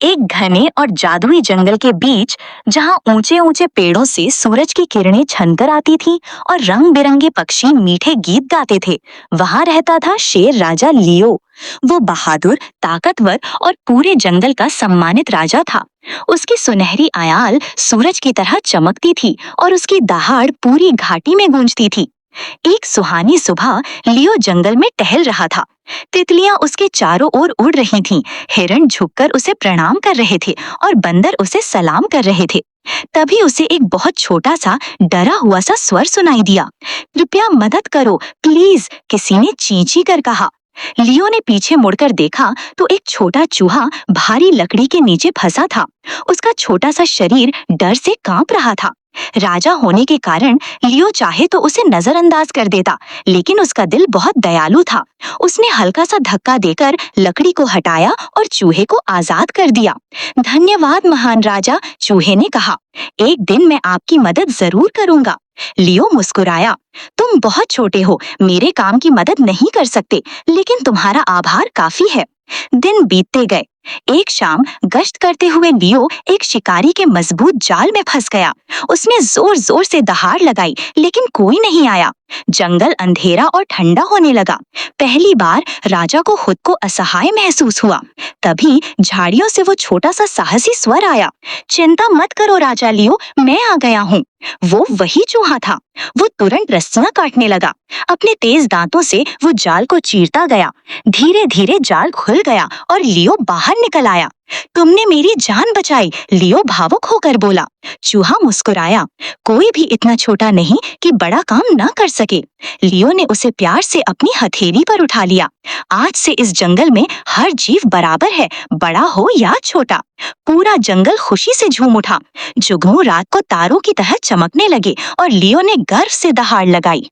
एक घने और जादुई जंगल के बीच, जहाँ ऊंचे ऊंचे पेड़ों से सूरज की किरणें छनकर आती थीं और रंग बिरंगे पक्षी मीठे गीत गाते थे, वहां रहता था शेर राजा लियो। वो बहादुर, ताकतवर और पूरे जंगल का सम्मानित राजा था। उसकी सुनहरी आयाल सूरज की तरह चमकती थी और उसकी दहाड़ पूरी घाटी में गूंजती थी। एक सुहानी सुबह लियो जंगल में टहल रहा था। तितलियां उसके चारों ओर उड़ रही थीं, हिरण झुककर उसे प्रणाम कर रहे थे और बंदर उसे सलाम कर रहे थे। तभी उसे एक बहुत छोटा सा डरा हुआ सा स्वर सुनाई दिया। कृपया मदद करो प्लीज, किसी ने चींची कर कहा। लियो ने पीछे मुड़कर देखा तो एक छोटा चूहा भारी लकड़ी के नीचे फंसा था। उसका छोटा सा शरीर डर से कांप रहा था। राजा होने के कारण लियो चाहे तो उसे नजरअंदाज कर देता, लेकिन उसका दिल बहुत दयालु था। उसने हल्का सा धक्का देकर लकड़ी को हटाया और चूहे को आजाद कर दिया। धन्यवाद महान राजा, चूहे ने कहा। एक दिन मैं आपकी मदद जरूर करूंगा। लियो मुस्कुराया। तुम बहुत छोटे हो, मेरे काम की मदद नहीं कर सकते, लेकिन तुम्हारा आभार काफी है। दिन बीतते गए। एक शाम गश्त करते हुए लियो एक शिकारी के मजबूत जाल में फंस गया। उसने जोर जोर से दहाड़ लगाई, लेकिन कोई नहीं आया। जंगल अंधेरा और ठंडा होने लगा। पहली बार राजा को खुद को असहाय महसूस हुआ। तभी झाड़ियों से वो छोटा सा साहसी स्वर आया। चिंता मत करो राजा लियो, मैं आ गया हूँ। वो वही चूहा था। वो तुरंत रस्सियां काटने लगा। अपने तेज दांतों से वो जाल को चीरता गया। धीरे धीरे जाल खुल गया और लियो बाहर निकल आया। तुमने मेरी जान बचाई, लियो भावुक होकर बोला। चूहा मुस्कुराया। कोई भी इतना छोटा नहीं कि बड़ा काम ना कर सके। लियो ने उसे प्यार से अपनी हथेली पर उठा लिया। आज से इस जंगल में हर जीव बराबर है, बड़ा हो या छोटा। पूरा जंगल खुशी से झूम उठा। जुगनू रात को तारों की तरह चमकने लगे और लियो ने गर्व से दहाड़ लगाई।